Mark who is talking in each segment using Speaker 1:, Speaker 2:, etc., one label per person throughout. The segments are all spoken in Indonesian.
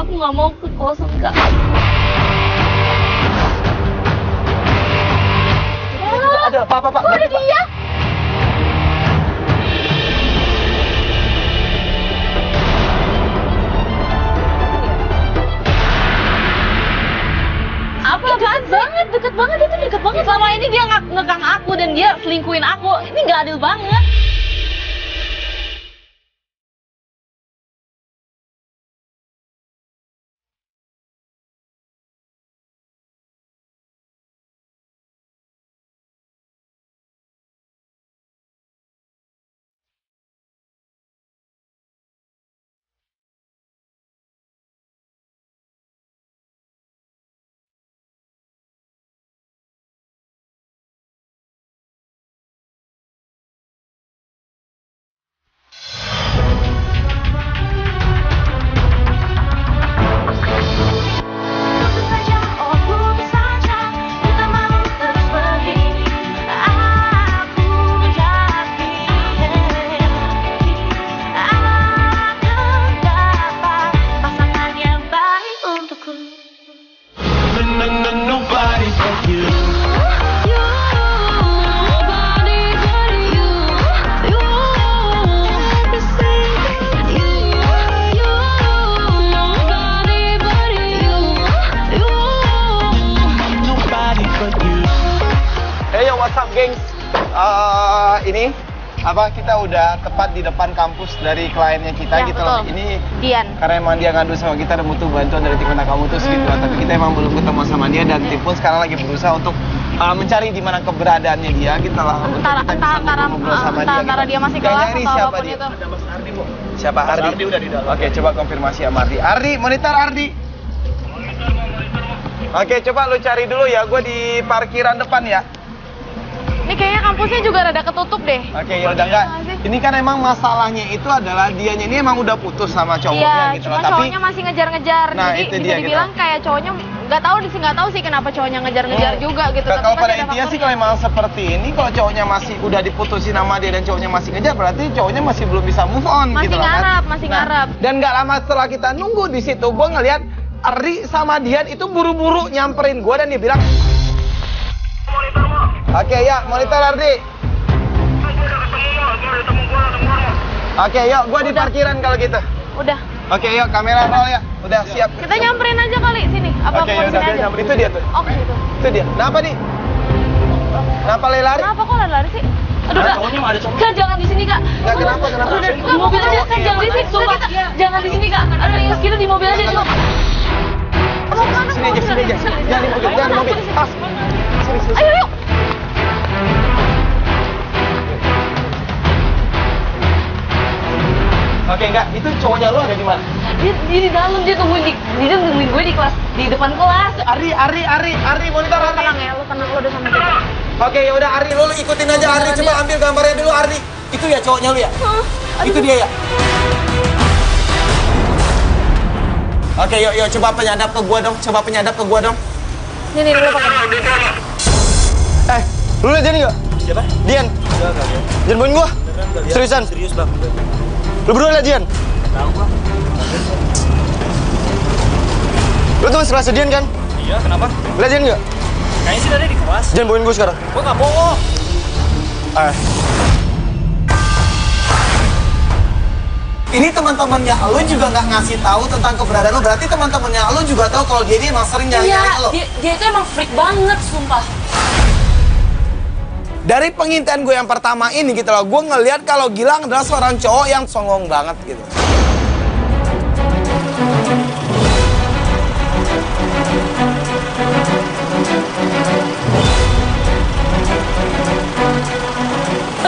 Speaker 1: Aku nggak mau ke kosan, Kak.
Speaker 2: Ada Pak.
Speaker 1: Kok ada dia? Apa deket banget itu deket banget. Selama ini dia ngekang aku dan dia selingkuhin aku. Ini nggak adil banget.
Speaker 2: Ini kita udah tepat di depan kampus dari kliennya kita
Speaker 1: Ya,
Speaker 2: gitu loh.
Speaker 1: betul.
Speaker 2: Ini
Speaker 1: Dian.
Speaker 2: karena emang dia ngadu sama kita dan butuh bantuan dari tim anak kamu terus gitu lah. Tapi kita emang belum ketemu sama dia dan tim pun sekarang lagi berusaha untuk mencari di mana keberadaannya dia gitu lah.
Speaker 1: Antara dia masih
Speaker 2: Yang
Speaker 1: kelas
Speaker 2: nyari
Speaker 1: atau
Speaker 2: siapa
Speaker 1: apapun
Speaker 2: dia?
Speaker 1: itu.
Speaker 2: Ada Mas Ardi, Bu. Siapa Ardi?
Speaker 3: Ardi udah di dalam.
Speaker 2: Oke, coba konfirmasi sama Ardi. Ardi, monitor Ardi. Oke, coba lu cari dulu ya. Gue di parkiran depan ya.
Speaker 1: Ini kayaknya kampusnya juga rada ketutup deh.
Speaker 2: Oke, ya udah enggak. Ini kan emang masalahnya itu adalah dianya ini emang udah putus sama cowoknya
Speaker 1: Iya,
Speaker 2: gitu
Speaker 1: cuma
Speaker 2: loh. Tapi
Speaker 1: cowoknya masih ngejar-ngejar.
Speaker 2: Nah,
Speaker 1: Jadi
Speaker 2: itu
Speaker 1: bisa
Speaker 2: dia
Speaker 1: dibilang
Speaker 2: gitu.
Speaker 1: kayak cowoknya nggak tahu sih kenapa cowoknya ngejar-ngejar juga gitu.
Speaker 2: Kalau
Speaker 1: Tapi
Speaker 2: pada
Speaker 1: pasti ada
Speaker 2: intinya sih
Speaker 1: faktornya.
Speaker 2: kalau emang seperti ini, kalau cowoknya masih udah diputusin sama dia dan cowoknya masih ngejar, berarti cowoknya masih belum bisa move on
Speaker 1: Masih
Speaker 2: gitu loh kan.
Speaker 1: ngarap, masih ngarap.
Speaker 2: Dan nggak lama setelah kita nunggu di situ, gue ngeliat Ardi sama Dian itu buru-buru nyamperin gue dan dia bilang, oke ya, monitor Ardi. Oke, yuk, gue di parkiran kalau gitu.
Speaker 1: Udah.
Speaker 2: Oke, yuk, kamera roll ya. Udah siap.
Speaker 1: Kita nyamperin aja kali sini. Apa
Speaker 2: Oke,
Speaker 1: mau
Speaker 2: ya
Speaker 1: sini
Speaker 2: udah,
Speaker 1: aja?
Speaker 2: nyamperin. Itu dia tuh.
Speaker 1: Oh, ke situ.
Speaker 2: Itu dia. Kenapa nih? Kenapa lari?
Speaker 1: Kenapa kok lari sih? Aduh,
Speaker 3: Ada
Speaker 1: Kak.
Speaker 3: cowoknya, ada cowoknya.
Speaker 1: Kak, jangan di sini, Kak.
Speaker 2: Nggak, kenapa?
Speaker 1: Udah, di mobil aja, Kak. Jangan di sini. Sumpah, jangan di sini, Kak. Aduh, kita di mobil aja. Mau kemana?
Speaker 2: Sini aja, sini aja. Jangan di mobil, jangan di mobil. Tas. Sini.
Speaker 1: Ayo, yuk.
Speaker 2: Oke, enggak. Itu cowoknya lu ada di mana?
Speaker 1: Dia di dalam, dia nungguin gue di kelas, di depan kelas.
Speaker 2: Ari, monitor Ari.
Speaker 1: Tenang ya, lu tenang, lu udah sama kita.
Speaker 2: Oke, ya udah Ari, lu ikutin aja Ari. Coba ambil gambarnya dulu Ari. Itu ya cowoknya lu ya? Itu dia ya? Oke, yuk, coba penyadap ke gua dong.
Speaker 1: Nih, lu pakai.
Speaker 2: Lu lihat Dian nggak?
Speaker 3: Siapa?
Speaker 2: Dian.
Speaker 3: Enggak.
Speaker 2: Jangan bohongin gua. Seriusan?
Speaker 3: Serius, Bang.
Speaker 2: Lu berdua lihat Dian?
Speaker 3: Tahu, Bang.
Speaker 2: Lu teman sekelas Dian kan?
Speaker 3: Iya, kenapa?
Speaker 2: Lihat Dian nggak?
Speaker 3: Kayaknya sih tadi di kelas.
Speaker 2: Jangan bohongin gua sekarang.
Speaker 3: Gua nggak bohong.
Speaker 2: Ini teman-temannya lu juga nggak ngasih tahu tentang keberadaan lu. Berarti teman-temannya lu juga tahu kalau dia ini emang sering nyari-nyari lu.
Speaker 1: Dia itu emang freak banget, sumpah.
Speaker 2: Dari pengintaian gue yang pertama ini gitu loh, gue ngelihat kalau Gilang adalah seorang cowok yang songong banget gitu.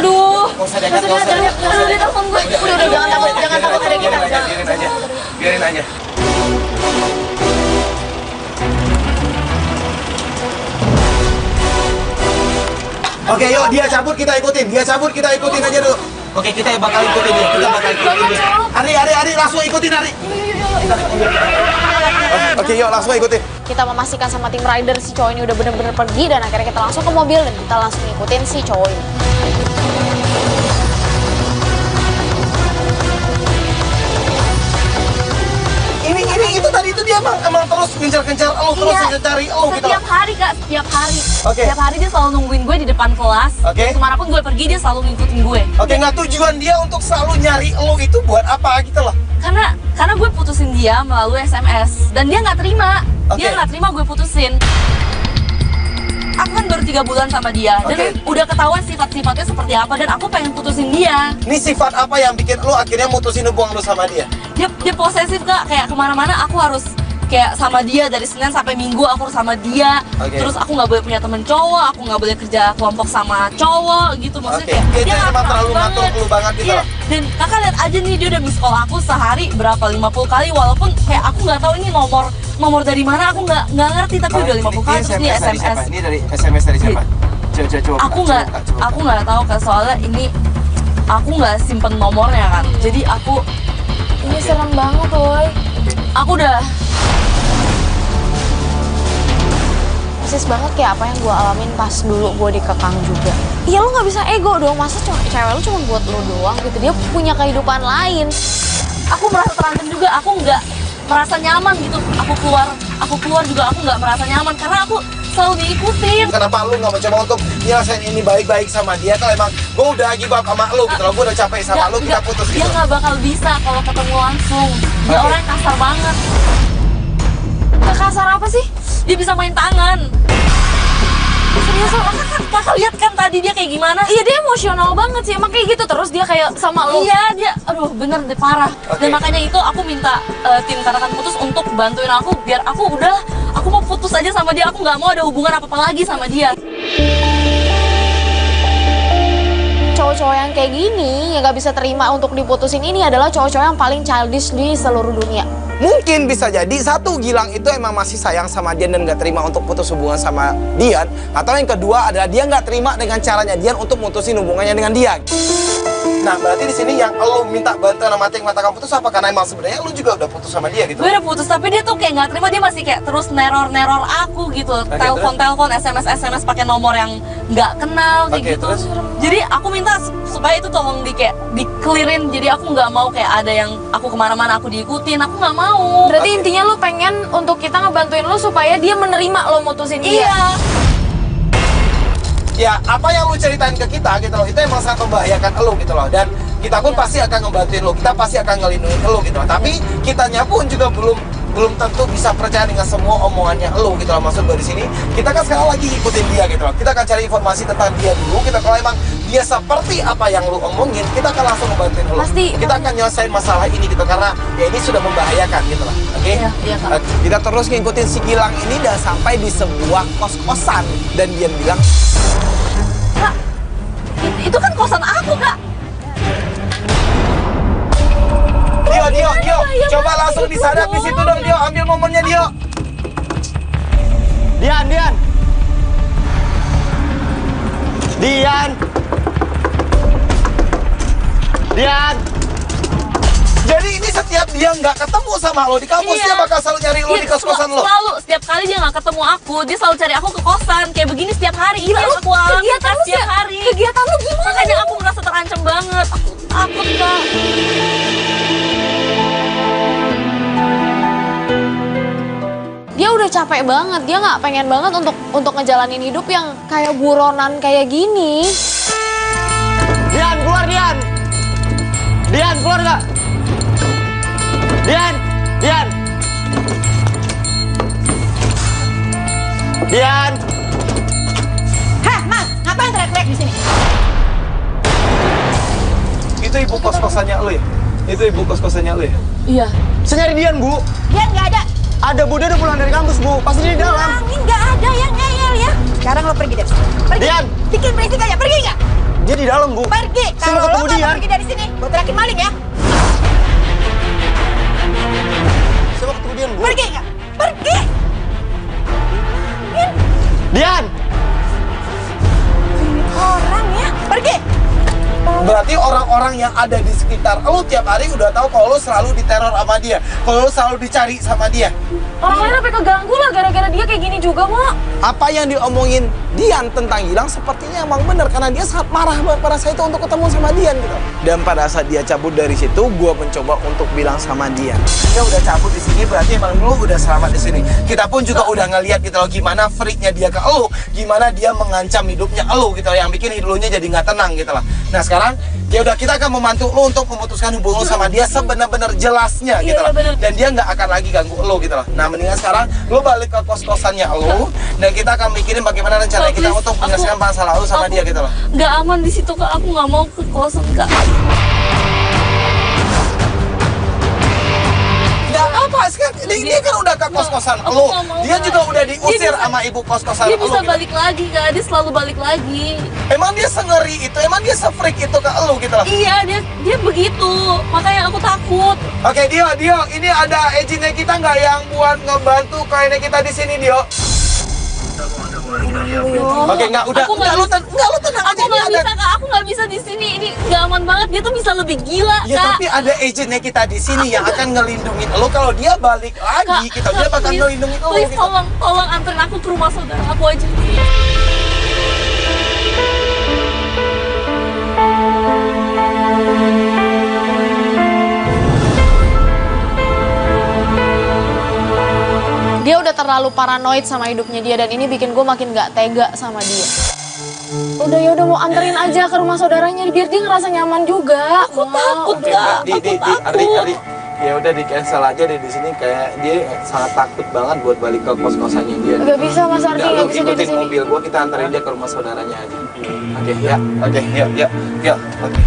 Speaker 1: Aduh.
Speaker 2: Nggak usah dekat, nggak usah dekat.
Speaker 1: Aduh, dia telepon gue. Udah, jangan takut ada kita.
Speaker 2: Biarin aja. Oke, yuk dia cabut kita ikutin aja dulu. Oke, kita bakal ikutin dia. Ari, langsung ikutin Ari. Oke, yuk langsung ikutin.
Speaker 1: Kita memastikan sama tim rider si cowok ini udah bener-bener pergi dan akhirnya kita langsung ke mobil dan kita langsung ngikutin si cowok ini.
Speaker 2: Ini Ini itu tadi itu dia emang terus kencar-kencar lo, terus cari lo gitu.
Speaker 1: Setiap hari Kak, setiap hari.
Speaker 2: Oke.
Speaker 1: Setiap hari dia selalu nungguin gue di depan kelas.
Speaker 2: Oke.
Speaker 1: Kemanapun gue pergi dia selalu ngikutin gue.
Speaker 2: Oke, nggak tujuan dia untuk selalu nyari lo itu buat apa gitu loh?
Speaker 1: Karena gue putusin dia melalui SMS dan dia nggak terima.
Speaker 2: Oke.
Speaker 1: Dia nggak terima gue putusin. Aku kan baru 3 bulan sama dia dan
Speaker 2: Oke.
Speaker 1: udah ketahuan sifat-sifatnya seperti apa dan aku pengen putusin dia.
Speaker 2: Ini sifat apa yang bikin lo akhirnya mutusin hubungan lo sama dia?
Speaker 1: Dia posesif Kak, kayak kemana-mana aku harus kayak sama dia dari Senin sampai Minggu aku harus sama dia.
Speaker 2: Oke.
Speaker 1: Terus aku nggak boleh punya temen cowok, aku nggak boleh kerja kelompok sama cowok gitu maksudnya.
Speaker 2: Oke. Dia
Speaker 1: nggak
Speaker 2: emang terlalu
Speaker 1: paham
Speaker 2: ngatur lu banget gitu
Speaker 1: Iya.
Speaker 2: loh.
Speaker 1: Dan kakak lihat aja nih dia udah miss call aku sehari berapa 50 kali walaupun kayak aku nggak tahu ini nomor dari mana, aku nggak ngerti tapi udah 50 kali terus dia
Speaker 2: dari siapa?
Speaker 1: SMS.
Speaker 2: Ini dari SMS dari siapa? Coba.
Speaker 1: Aku nggak tahu kan soalnya ini aku nggak simpen nomornya kan. Jadi aku ini serem banget woy. Aku udah
Speaker 4: persis banget kayak apa yang gue alamin pas dulu gue dikekang juga. Iya lo nggak bisa ego dong, masa cewek lo cuma buat lo doang gitu, dia punya kehidupan lain.
Speaker 1: aku merasa terancam juga, aku nggak merasa nyaman gitu. Aku keluar juga aku nggak merasa nyaman karena aku selalu diikutin.
Speaker 2: Kenapa lu nggak mencoba untuk nyelesain ini baik-baik sama dia? Kalau emang gue udah give up sama lu gitu loh, gue udah capek sama lu, kita putus
Speaker 1: Dia
Speaker 2: gitu.
Speaker 1: nggak bakal bisa kalau ketemu langsung. Dia
Speaker 2: Oke.
Speaker 1: orang yang kasar banget.
Speaker 4: Kasar apa sih?
Speaker 1: Dia bisa main tangan. Serius lo, kakak lihat kan tadi dia kayak gimana?
Speaker 4: Iya dia emosional banget sih, emang kayak gitu terus dia kayak sama lo.
Speaker 1: Iya dia, aduh bener deh parah.
Speaker 2: Oke.
Speaker 1: Dan makanya itu aku minta tim Katakan Putus untuk bantuin aku biar aku mau putus aja sama dia. Aku nggak mau ada hubungan apa-apa lagi sama dia.
Speaker 4: Cowok-cowok yang kayak gini yang gak bisa terima untuk diputusin ini adalah cowok-cowok yang paling childish di seluruh dunia.
Speaker 2: Mungkin bisa jadi satu, Gilang itu emang masih sayang sama Dian dan nggak terima untuk putus hubungan sama Dian. Atau yang kedua adalah dia nggak terima dengan caranya Dian untuk mutusin hubungannya dengan dia. Nah berarti di sini yang lo minta bantuan sama tim Katakan Putus apa? Karena emang sebenarnya lo juga udah putus sama dia gitu.
Speaker 1: Gue udah putus tapi dia tuh kayak nggak terima, dia masih kayak terus neror aku gitu. Telepon SMS pakai nomor yang nggak kenal kayak
Speaker 2: Oke,
Speaker 1: gitu.
Speaker 2: terus?
Speaker 1: Jadi aku minta supaya itu tolong di clearin. Jadi aku nggak mau kayak ada yang aku kemana-mana aku diikutin, aku nggak mau.
Speaker 4: Berarti intinya lu pengen untuk kita ngebantuin lu supaya dia menerima lo mutusin dia.
Speaker 1: Iya.
Speaker 2: Ya apa yang lu ceritain ke kita gitu loh, itu emang sangat membahayakan lo gitu loh. Dan kita pun pasti akan ngebantuin lo, kita pasti akan ngelindungin lo gitu loh. Tapi kitanya pun juga belum tentu bisa percaya dengan semua omongannya lo gitu loh. Maksud gue di sini kita kan sekarang lagi ikutin dia gitu loh. Kita akan cari informasi tentang dia dulu. Kita kalau emang dia seperti apa yang lo omongin, kita akan langsung ngebantuin lo.
Speaker 4: Pasti.
Speaker 2: Kita akan nyelesain masalah ini gitu karena ya ini sudah membahayakan gitu loh. Oke?
Speaker 1: Iya, Kak.
Speaker 2: Kita terus ngikutin si Gilang ini dan sampai di sebuah kos-kosan dan dia bilang,
Speaker 1: Kak, itu kan kosan aku kak.
Speaker 2: Dio,
Speaker 1: iya,
Speaker 2: coba
Speaker 1: Mas,
Speaker 2: langsung
Speaker 1: itu
Speaker 2: disadap di
Speaker 1: dong.
Speaker 2: situ dong, Dio, ambil momennya, Dio. Dian. Jadi ini setiap dia nggak ketemu sama lo di kampus,
Speaker 1: Iya.
Speaker 2: dia bakal selalu nyari lo di kos-kosan lo.
Speaker 1: Selalu, setiap kali dia nggak ketemu aku, dia selalu cari aku ke kosan. Kayak begini setiap hari. Gila, aku alami
Speaker 4: kegiatan lu
Speaker 1: setiap hari.
Speaker 4: Kegiatan lu gimana?
Speaker 1: Makanya aku merasa terancam banget. Aku takut kak.
Speaker 4: Dia udah capek banget, dia nggak pengen banget untuk ngejalanin hidup yang kayak buronan kayak gini.
Speaker 2: Dian, keluar Dian. Dian, keluar nggak? Dian.
Speaker 5: Hah, Mas, ngapain teriak-teriak di sini?
Speaker 2: Itu ibu kos-kosannya lo ya? Itu ibu kos-kosannya lo ya?
Speaker 1: Iya.
Speaker 2: Saya nyari Dian, Bu.
Speaker 5: Dia nggak ada.
Speaker 2: Ada, Bu. Dia udah pulang dari kampus, Bu. Pasti dia di dalam.
Speaker 5: Bilangin nggak ada yang ngeyel ya. Sekarang lo pergi dari sini. Pergi.
Speaker 2: Dian.
Speaker 5: Bikin berisik aja, pergi nggak?
Speaker 2: Dia di dalam, Bu.
Speaker 5: Pergi.
Speaker 2: Saya mau
Speaker 5: Kalau lo
Speaker 2: ketemu
Speaker 5: nggak
Speaker 2: Dian.
Speaker 5: mau pergi dari sini, gue teriakin maling ya.
Speaker 2: Saya mau ketemu Dian, Bu.
Speaker 5: Pergi nggak? Pergi.
Speaker 2: Dian.
Speaker 5: Ini orang ya. Pergi.
Speaker 2: Berarti orang-orang yang ada di sekitar lo tiap hari udah tahu kalau lo selalu diteror sama dia, kalau lo selalu dicari sama dia.
Speaker 4: Orang lain sampai keganggu lah gara-gara dia kayak gini juga, Mo.
Speaker 2: Apa yang diomongin Dian tentang Gilang sepertinya emang bener karena dia sangat marah banget pada saat itu untuk ketemu sama Dian gitu. Dan pada saat dia cabut dari situ, gue mencoba untuk bilang sama Dian, dia udah cabut di sini berarti emang lu udah selamat di sini. Kita pun juga udah ngeliat gitu loh gimana freaknya dia ke elu, gimana dia mengancam hidupnya elu gitu loh, yang bikin hidupnya jadi nggak tenang gitu loh. Nah sekarang ya udah kita akan membantu lu untuk memutuskan hubungan lu sama dia sebenar-benar jelasnya gitu loh. Dan dia nggak akan lagi ganggu lu gitu loh. Nah mendingan sekarang lu balik ke kos-kosannya lu dan kita akan mikirin bagaimana rencana kita untuk menyelesaikan masalah lu sama dia gitu loh.
Speaker 1: Nggak aman di situ Kak, aku nggak mau ke kosan Kak.
Speaker 2: Nggak apa sekarang, dia kan udah ke kos-kosan lu. Dia juga udah diusir sama ibu kos-kosan lu.
Speaker 1: Dia bisa
Speaker 2: gitu.
Speaker 1: balik lagi Kak, dia selalu balik lagi.
Speaker 2: Emang dia sengeri itu, emang dia se-freak itu ke lu gitu loh.
Speaker 1: Iya, dia begitu, makanya aku takut.
Speaker 2: Oke Dio, ini ada izinnya kita nggak yang buat ngebantu kliennya kita di sini Dio? Oke, lu tenang aja.
Speaker 1: Aku nggak bisa Kak, aku nggak bisa di sini. Ini nggak aman banget. Dia tuh bisa lebih gila
Speaker 2: Ya
Speaker 1: Kak.
Speaker 2: tapi ada agentnya kita di sini yang akan ngelindungin lo. Kalau dia balik lagi, dia bakal
Speaker 1: please,
Speaker 2: ngelindungin lo.
Speaker 1: please,
Speaker 2: Gitu.
Speaker 1: tolong anterin aku ke rumah saudara aku aja.
Speaker 4: Dia udah terlalu paranoid sama hidupnya dia dan ini bikin gue makin gak tega sama dia. Udah mau anterin aja ke rumah saudaranya biar dia ngerasa nyaman juga.
Speaker 1: Aku takut Kak, aku takut.
Speaker 2: Ya udah di cancel aja deh di sini, kayak dia sangat takut banget buat balik ke kos-kosannya dia.
Speaker 4: Gak bisa Mas Ardi,
Speaker 2: Lu
Speaker 4: gak bisa dia di
Speaker 2: ikutin
Speaker 4: sini.
Speaker 2: mobil gua, kita anterin dia ke rumah saudaranya aja. Oke, yuk. Oke.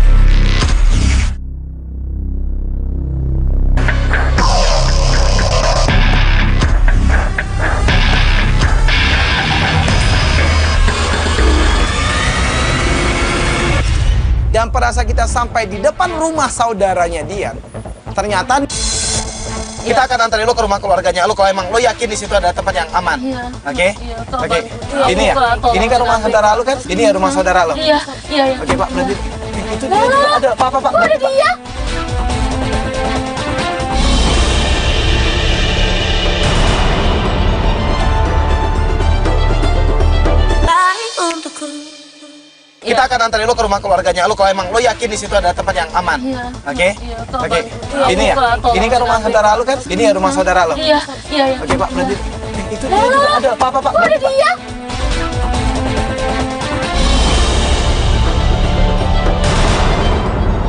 Speaker 2: Dan pada saat kita sampai di depan rumah saudaranya Dian, ternyata kita akan anterin lo ke rumah keluarganya lo kalau emang lo yakin di situ ada tempat yang aman.
Speaker 1: Iya.
Speaker 2: Oke?
Speaker 1: Iya,
Speaker 2: Oke.
Speaker 1: tolong.
Speaker 2: Ini ya.
Speaker 1: Tolong.
Speaker 2: Ini kan rumah saudara lo kan? Ini ya rumah saudara lo.
Speaker 1: Iya.
Speaker 2: Oke, Pak, berhenti. Itu dia juga ada. Pak. Ada dia. Kita akan anterin lo ke rumah keluarganya lo kalau emang lo yakin di situ ada tempat yang aman.
Speaker 1: Iya.
Speaker 2: Oke?
Speaker 1: Iya, tolong.
Speaker 2: Oke.
Speaker 1: Iya,
Speaker 2: Ini ya.
Speaker 1: tolong.
Speaker 2: Ini kan rumah saudara lo kan? Ini ya rumah saudara lo.
Speaker 1: Iya.
Speaker 2: Oke, Pak, berhenti. Itu dia juga ada. Pak. Ada dia.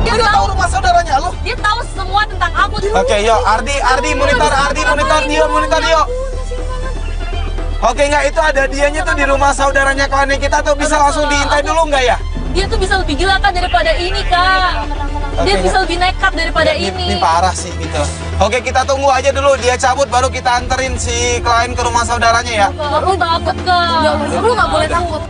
Speaker 2: Dia udah tahu rumah saudaranya lo.
Speaker 1: Dia tahu semua tentang aku.
Speaker 2: Oke, yuk, Ardi monitor Dio. Oke, enggak, itu ada dianya tuh di rumah saudaranya kawannya kita tuh, bisa langsung diintai dulu enggak ya?
Speaker 1: Dia tuh bisa lebih gila kan daripada ini Kak. Dia
Speaker 2: Oke,
Speaker 1: bisa lebih nekat daripada
Speaker 2: Ini
Speaker 1: ini.
Speaker 2: parah sih gitu. Oke, kita tunggu aja dulu dia cabut baru kita anterin si klien ke rumah saudaranya ya.
Speaker 1: Aku takut Kak.
Speaker 4: Lu gak boleh takut.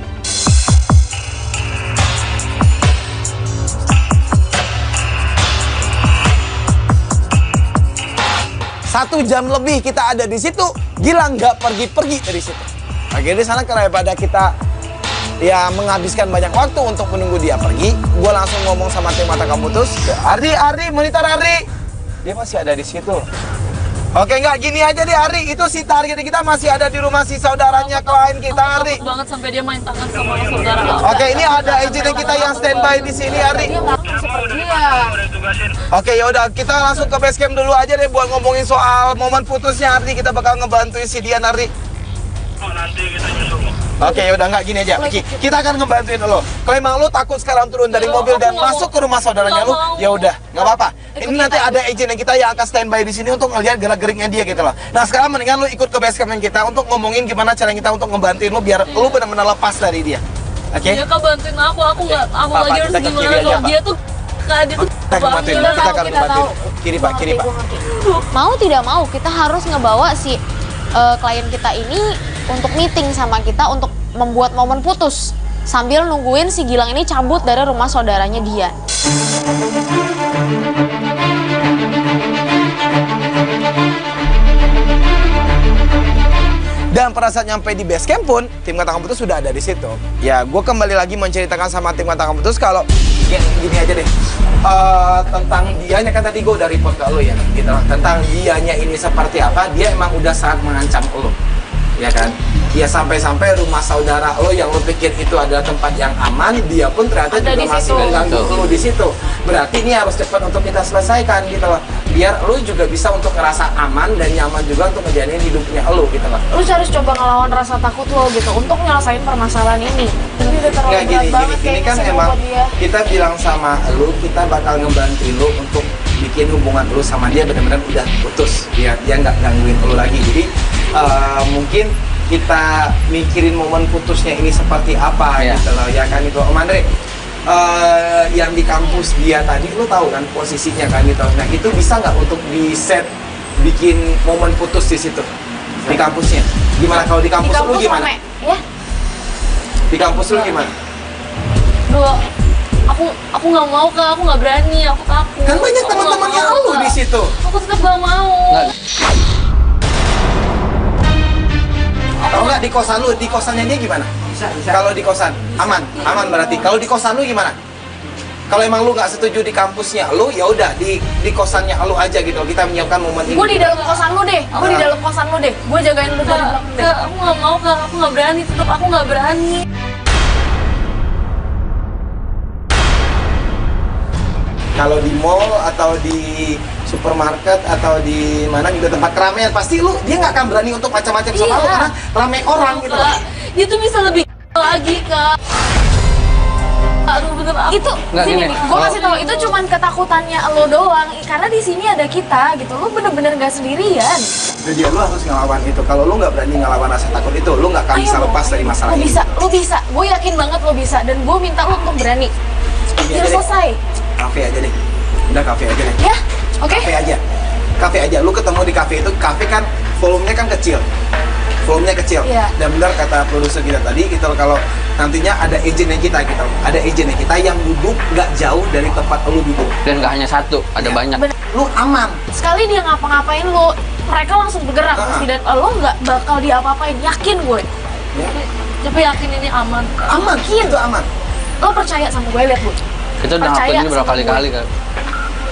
Speaker 2: Satu jam lebih kita ada di situ, Gilang nggak pergi-pergi dari situ. Akhirnya di sana daripada kita ya menghabiskan banyak waktu untuk menunggu dia pergi, gue langsung ngomong sama tim Mata Kamutus, Ardi, monitor Ardi. Dia masih ada di situ. Oke, nggak, gini aja deh Ardi, itu si target kita masih ada di rumah si saudaranya klien kita Ardi.
Speaker 1: Takut banget sampai dia main tangan sama saudara aku.
Speaker 2: Oke, ini ada agent kita yang standby di sini Ardi. Oke, ya udah kita langsung ke base camp dulu aja deh buat ngomongin soal momen putusnya Ardi. Kita bakal ngebantuin si Dian Ardi.
Speaker 3: Nanti kita nyusul.
Speaker 2: Oke, ya udah nggak gini aja. Kita akan ngebantuin lo. Kalau emang lo takut sekarang turun dari mobil dan masuk ke rumah saudaranya lo, ya udah, nggak apa-apa. Ini nanti ada agent yang kita yang akan standby di sini untuk ngelihat gerak-geriknya dia gitu loh. Nah, sekarang mendingan lo ikut ke base camp kita untuk ngomongin gimana cara kita untuk ngebantuin lo biar lo benar-benar lepas dari dia. Oke?
Speaker 1: Dia Kak bantuin aku nggak, aku
Speaker 2: Papa,
Speaker 1: lagi harus
Speaker 2: kita ke
Speaker 1: gimana
Speaker 2: kiri aja,
Speaker 1: kalau
Speaker 2: Pak.
Speaker 1: dia tuh Kak, dia tuh
Speaker 2: Kita akan bantuin. Kita akan bantuin. Kiri Pak.
Speaker 4: Mau tidak mau kita harus ngebawa si klien kita ini untuk meeting sama kita untuk membuat momen putus sambil nungguin si Gilang ini cabut dari rumah saudaranya dia.
Speaker 2: Dan pada saat nyampe di base camp pun, tim Kata Kamutus sudah ada di situ. Ya, gue kembali lagi menceritakan sama tim Kata Kamutus kalau ya, gini aja deh. Tentang dianya kan tadi gue udah report ke lo ya, gitu lah. Tentang dianya ini seperti apa, dia emang udah sangat mengancam lo. ya kan? Ya sampai-sampai rumah saudara lo yang lo pikir itu adalah tempat yang aman, dia pun ternyata
Speaker 4: Ada
Speaker 2: juga
Speaker 4: di
Speaker 2: masih
Speaker 4: situ.
Speaker 2: mengganggu lo di situ. Berarti ini harus cepat untuk kita selesaikan gitu loh. Biar lo juga bisa untuk ngerasa aman dan nyaman juga untuk ngejalanin hidupnya lo gitu loh.
Speaker 4: Lu harus coba ngelawan rasa takut lo gitu untuk nyelesain permasalahan ini. Ini udah terlalu
Speaker 2: Nggak,
Speaker 4: berat
Speaker 2: gini
Speaker 4: banget
Speaker 2: kan
Speaker 4: kayaknya semua
Speaker 2: emang
Speaker 4: buat dia.
Speaker 2: kita bilang sama lo, kita bakal ngebantuin lo untuk bikin hubungan lo sama dia benar-benar udah putus. Dia nggak gangguin lo lagi. Jadi mungkin kita mikirin momen putusnya ini seperti apa gitu loh, ya kan itu Om Andre. Yang di kampus dia tadi lo tahu kan posisinya kan gitu. Nah itu bisa nggak untuk di set bikin momen putus di situ di kampusnya? Gimana kalau di kampus, lu gimana?
Speaker 4: rame, ya?
Speaker 2: Di kampus lu gimana?
Speaker 1: Duh, aku nggak mau Kak, aku nggak berani, aku takut.
Speaker 2: Kan banyak
Speaker 1: Aku
Speaker 2: teman-temannya
Speaker 1: nggak mau,
Speaker 2: lu
Speaker 1: Kak.
Speaker 2: di situ.
Speaker 1: Aku tetap nggak mau.
Speaker 2: Kalau nggak di kosan lu, di kosannya dia gimana? Bisa. Kalau di kosan aman berarti. Kalau di kosan lu gimana? Kalau emang lu nggak setuju di kampusnya lu, ya udah di kosannya lu aja gitu. Kita menyiapkan momen ini.
Speaker 4: Gue di dalam kosan lu deh, gue di dalam kosan lu deh. Gue jagain lu dari
Speaker 1: Kak,
Speaker 4: belakang deh.
Speaker 1: Kak, aku nggak mau Kak, aku nggak berani, tetap aku nggak berani.
Speaker 2: Kalau di mall atau di supermarket atau di mana gitu tempat keramaian, pasti dia nggak akan berani untuk macam-macam sama lu karena ramai orang gitu.
Speaker 1: Kak, dia tuh bisa lebih lagi Kak. Aduh bener aku.
Speaker 4: Itu sini nih, gue kasih tau itu cuman ketakutannya lo doang. Karena di sini ada kita gitu, lo bener-bener gak sendirian.
Speaker 2: Jadi lu harus ngelawan itu. Kalau lu nggak berani ngelawan rasa takut itu, lu nggak akan bisa
Speaker 4: Ayo,
Speaker 2: lepas dari masalah
Speaker 4: lo
Speaker 2: ini.
Speaker 4: bisa, lo bisa. Gue yakin banget lo bisa dan gue minta lo untuk berani.
Speaker 2: Ini
Speaker 4: Biar
Speaker 2: aja deh.
Speaker 4: selesai.
Speaker 2: Kafe aja deh. Udah kafe aja deh.
Speaker 4: Ya, oke.
Speaker 2: Kafe aja. Kafe aja. Lu ketemu di kafe itu, kafe kan volumenya kan kecil. Volumenya kecil.
Speaker 4: Iya.
Speaker 2: Dan benar kata produser kita tadi gitu, kalau nantinya ada agennya kita gitu. Ada agennya kita yang duduk nggak jauh dari tempat lu duduk.
Speaker 6: Dan nggak hanya satu, ada banyak.
Speaker 2: Lu aman.
Speaker 4: Sekali dia ngapa-ngapain lo, mereka langsung bergerak pasti dan lo nggak bakal diapa-apain. Yakin gue.
Speaker 2: Ya.
Speaker 1: Tapi yakin ini aman.
Speaker 2: Aman. Itu aman.
Speaker 4: Lo percaya sama gue, lihat bu.
Speaker 6: Kita udah
Speaker 4: Percaya
Speaker 6: ngelakuin ini berapa
Speaker 4: sama
Speaker 6: kali-kali kan.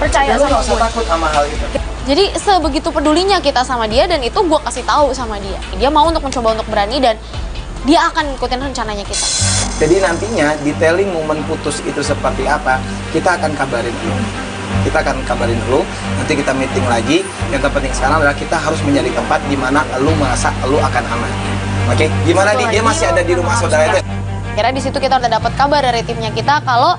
Speaker 4: Percaya
Speaker 2: Dan lu
Speaker 4: sama
Speaker 2: nggak usah
Speaker 4: gue.
Speaker 2: takut sama hal itu.
Speaker 4: Jadi sebegitu pedulinya kita sama dia dan itu gue kasih tahu sama dia. Dia mau untuk mencoba untuk berani dan dia akan ngikutin rencananya kita.
Speaker 2: Jadi nantinya detailing momen putus itu seperti apa, kita akan kabarin lu. Kita akan kabarin lu, nanti kita meeting lagi. Yang terpenting sekarang adalah kita harus menjadi tempat di mana lu merasa lu akan aman. Oke? Gimana
Speaker 4: Satu
Speaker 2: Dia
Speaker 4: lagi,
Speaker 2: masih ada di rumah
Speaker 4: harus
Speaker 2: saudara itu?
Speaker 4: Kira di situ kita udah dapat kabar dari timnya kita kalau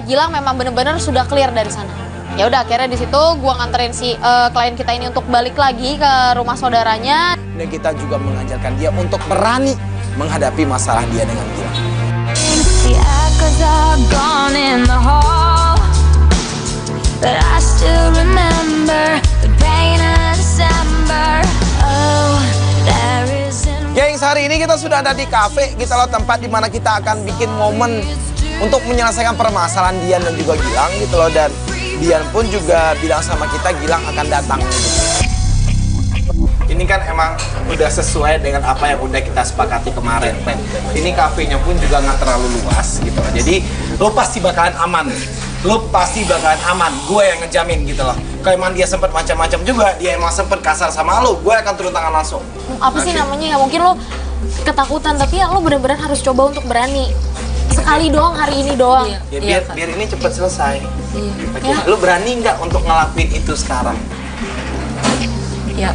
Speaker 4: Gilang memang benar-benar sudah clear dari sana. Ya udah akhirnya di situ gua nganterin si klien kita ini untuk balik lagi ke rumah saudaranya.
Speaker 2: Dan kita juga mengajarkan dia untuk berani menghadapi masalah dia dengan Gilang.
Speaker 7: The echoes are gone in the hall, but I still remember the pain of December. Oh, there isn't.
Speaker 2: Gengs, hari ini kita sudah ada di kafe, kita loh tempat di mana kita akan bikin momen untuk menyelesaikan permasalahan Dian dan juga Gilang gitu loh. Dan Dian pun juga bilang sama kita Gilang akan datang gitu. Ini kan emang udah sesuai dengan apa yang udah kita sepakati kemarin, Pen. Ini kafenya pun juga nggak terlalu luas gitu loh. Jadi lo pasti bakalan aman. Lo pasti bakalan aman. Gue yang ngejamin gitu loh. Kalau emang dia sempet macam-macam juga, dia emang sempet kasar sama lo, gue akan turun tangan langsung.
Speaker 4: Apa sih
Speaker 2: Oke.
Speaker 4: namanya ya mungkin lo ketakutan tapi ya lo benar-benar harus coba untuk berani. Sekali doang hari ini doang.
Speaker 1: Iya.
Speaker 2: Ya
Speaker 1: Iya, Kak.
Speaker 2: biar ini cepet selesai.
Speaker 1: Iya.
Speaker 2: Oke, lu berani nggak untuk ngelakuin itu sekarang?
Speaker 1: Ya,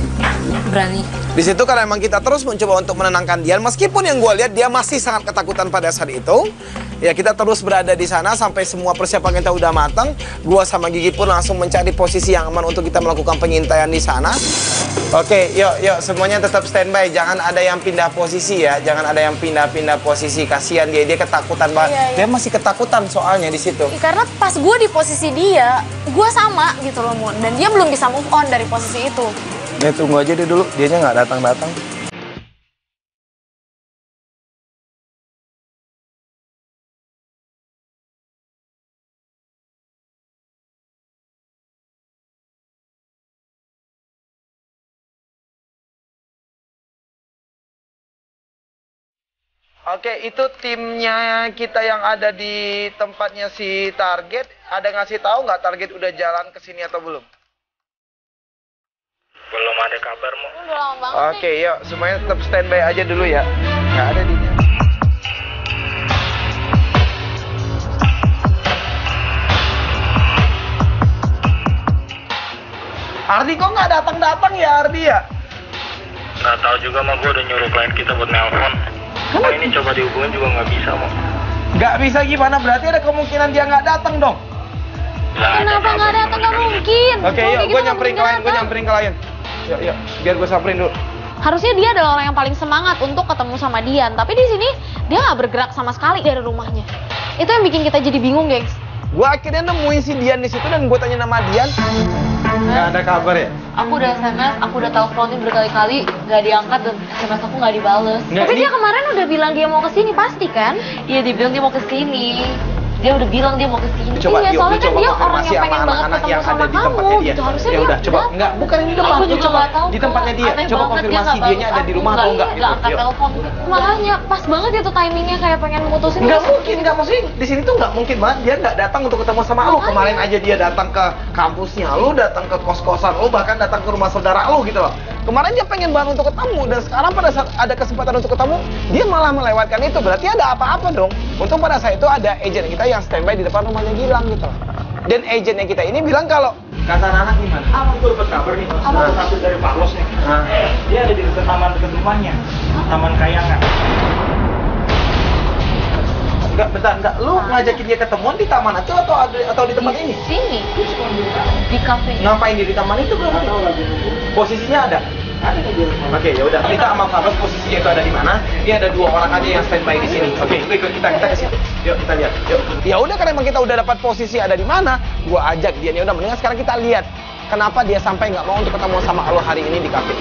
Speaker 1: berani.
Speaker 2: Di situ karena emang kita terus mencoba untuk menenangkan Dian, meskipun yang gue lihat dia masih sangat ketakutan pada saat itu. Ya kita terus berada di sana sampai semua persiapan kita udah matang. Gua sama Gigi pun langsung mencari posisi yang aman untuk kita melakukan pengintaian di sana. Oke, yuk semuanya tetap standby. Jangan ada yang pindah posisi ya. Jangan ada yang pindah-pindah posisi. Kasihan dia ketakutan banget.
Speaker 4: Iya, iya.
Speaker 2: Dia masih ketakutan soalnya di situ.
Speaker 4: Karena pas gue di posisi dia, gue sama gitu loh Mon. Dan dia belum bisa move on dari posisi itu.
Speaker 2: Ya tunggu aja deh dulu, dianya nggak datang-datang. Oke, itu timnya kita yang ada di tempatnya si Target. Ada ngasih tahu nggak Target udah jalan ke sini atau belum?
Speaker 3: Belum ada kabar, Mo.
Speaker 4: Udah lama banget
Speaker 2: Oke, yuk semuanya tetap standby aja dulu ya. Nggak ada dia. Ardi kok nggak datang ya Ardi ya?
Speaker 3: Nggak tahu juga, Mo. Gue udah nyuruh klien kita buat nelpon. Cuma ini coba dihubungin juga nggak bisa, Mo.
Speaker 2: Nggak bisa gimana? Berarti ada kemungkinan dia nggak datang dong.
Speaker 4: Kenapa nggak datang? Nggak mungkin.
Speaker 2: Oke,
Speaker 4: Kalau
Speaker 2: yuk
Speaker 4: kayak
Speaker 2: gue
Speaker 4: gitu
Speaker 2: nyamperin
Speaker 4: nggak
Speaker 2: klien,
Speaker 4: mungkin datang.
Speaker 2: Yuk, biar gue samperin dulu.
Speaker 4: Harusnya dia adalah orang yang paling semangat untuk ketemu sama Dian, tapi di sini dia nggak bergerak sama sekali dari rumahnya. Itu yang bikin kita jadi bingung, gengs.
Speaker 2: Gue akhirnya nemuin si Dian di situ dan gue tanya nama Dian. Nggak ada kabar ya?
Speaker 1: Aku udah SMS, aku udah teleponin berkali-kali, nggak diangkat dan SMS aku nggak dibales.
Speaker 2: Nggak,
Speaker 4: Tapi
Speaker 2: ini-
Speaker 4: dia kemarin udah bilang dia mau kesini pasti kan?
Speaker 1: Iya, dia bilang dia mau kesini. Dia udah bilang dia mau kesini.
Speaker 2: Coba
Speaker 4: Iya,
Speaker 2: yuk,
Speaker 4: soalnya
Speaker 2: lu
Speaker 4: kan
Speaker 2: coba
Speaker 4: dia orang
Speaker 2: konfirmasi
Speaker 4: yang
Speaker 2: sama
Speaker 4: pengen banget
Speaker 2: anak-anak
Speaker 4: ketemu
Speaker 2: yang ada
Speaker 4: sama
Speaker 2: di tempatnya
Speaker 4: kamu,
Speaker 2: dia.
Speaker 4: gitu. Harusnya
Speaker 2: Ya
Speaker 4: dia
Speaker 2: udah, coba.
Speaker 4: datang.
Speaker 2: Enggak, bukan di depan.
Speaker 1: Aku
Speaker 2: Lu
Speaker 1: juga
Speaker 2: coba
Speaker 1: nggak tahu
Speaker 2: di tempatnya dia.
Speaker 1: Aneh
Speaker 2: Coba
Speaker 1: banget,
Speaker 2: konfirmasi
Speaker 1: dia
Speaker 2: dianya ada di rumah atau enggak gitu.
Speaker 1: Nggak angkat
Speaker 2: Yuk.
Speaker 1: telepon.
Speaker 4: Makanya pas banget itu timingnya kayak pengen mutusin.
Speaker 2: Nggak mungkin, nggak maksudnya di sini tuh nggak mungkin banget dia nggak datang untuk ketemu sama lu. Kemarin aja dia datang ke kampusnya lu, datang ke kos-kosan lu, bahkan datang ke rumah saudara lu gitu loh. Kemarin dia pengen banget untuk ketemu dan sekarang pada saat ada kesempatan untuk ketemu, dia malah melewatkan itu. Berarti ada apa-apa dong. Untung pada saat itu ada agent kita yang standby di depan rumahnya Gilang gitu loh. Dan agentnya kita ini bilang kalau kata anak gimana?
Speaker 3: Gue dapat kabar nih, satu dari Pak Los nih. Dia ada di dekat taman dekat rumahnya, Taman Kayangan.
Speaker 2: Enggak, bentar, enggak. Lu ngajakin dia ketemuan di taman itu atau di tempat ini?
Speaker 1: Sini, di kafe.
Speaker 2: Ngapain dia di taman itu berarti? Posisinya ada? Ada di rumah. Oke, ya udah. Kita sama Carlos posisinya itu ada di mana? Ini ada 2 orang aja yang standby di sini. Oke, itu ikut kita ke situ. Yuk kita lihat. Yuk. Ya udah, karena emang kita udah dapat posisi ada di mana, gua ajak dia. Ya udah, mendingan sekarang kita lihat kenapa dia sampai nggak mau untuk ketemu sama lo hari ini di kafe.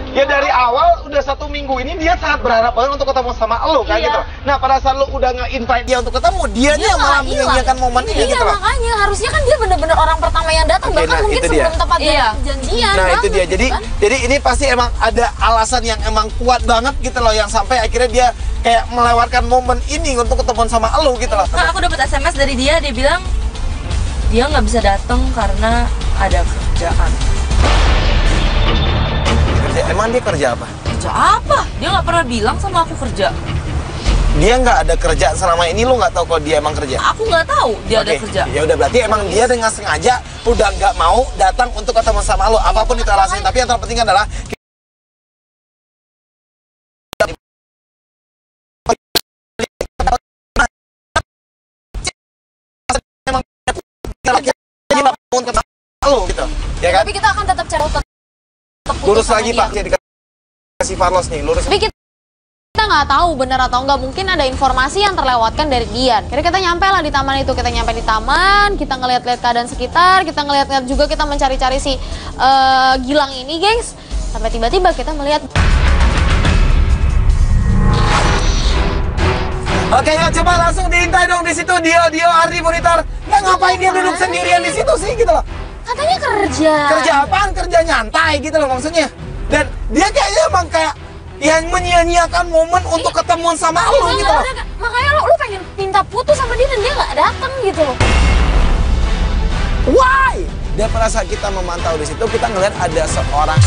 Speaker 2: Ya dari awal udah 1 minggu ini dia sangat berharap banget untuk ketemu sama lo kan
Speaker 1: Iya.
Speaker 2: gitu. Nah pada saat lo udah nge-invite dia untuk ketemu, dia yang malah menyanyiakan momen ini
Speaker 5: Iya,
Speaker 2: gitu loh.
Speaker 5: makanya harusnya kan dia bener-bener orang pertama yang datang,
Speaker 2: Oke,
Speaker 5: bahkan
Speaker 2: nah,
Speaker 5: mungkin
Speaker 2: itu dia.
Speaker 5: sebelum tepat
Speaker 1: Iya.
Speaker 5: janjian.
Speaker 2: Nah itu
Speaker 5: banget
Speaker 2: dia.
Speaker 5: gitu kan.
Speaker 2: Jadi ini pasti emang ada alasan yang emang kuat banget gitu loh, yang sampai akhirnya dia kayak melewatkan momen ini untuk ketemu sama lo gitu loh.
Speaker 1: Nah, aku dapat SMS dari dia bilang dia nggak bisa datang karena ada kerjaan.
Speaker 2: Emang dia kerja apa?
Speaker 1: Kerja apa? Dia nggak pernah bilang sama aku kerja.
Speaker 2: Dia nggak ada kerja selama ini, lo nggak tahu kalau dia emang kerja.
Speaker 1: Aku nggak tahu dia ada
Speaker 2: Oke,
Speaker 1: kerja.
Speaker 2: ya udah berarti emang dia dengan sengaja udah nggak mau datang untuk ketemu sama lo, apapun itu alasannya. Tapi yang terpenting adalah emang dia nggak mau ketemu lo gitu, ya kan?
Speaker 5: Tapi kita akan tetap cari
Speaker 2: Lurus lagi Pak, jadi dikasih Carlos nih, lurus.
Speaker 4: Tapi kita nggak tahu benar atau nggak, mungkin ada informasi yang terlewatkan dari Dian. Jadi kita nyampe lah di taman itu, kita nyampe di taman, kita ngeliat-liat keadaan sekitar, kita ngeliat-liat juga, kita mencari-cari si Gilang ini, gengs. Sampai tiba-tiba kita melihat.
Speaker 2: Oke, ya coba langsung diintai dong di situ, Dio, Ardi, monitor. Nggak ngapain dia duduk sendirian di situ sih gitu loh.
Speaker 5: Katanya kerja.
Speaker 2: Kerja apaan? Kerja nyantai gitu loh maksudnya. Dan dia kayaknya emang kayak yang menyia-nyiakan momen untuk ketemuan sama lo gitu loh.
Speaker 5: Makanya lu pengen minta putus sama dia dan dia nggak datang gitu loh.
Speaker 2: Why? Dan pada saat kita memantau di situ, kita ngeliat ada seorang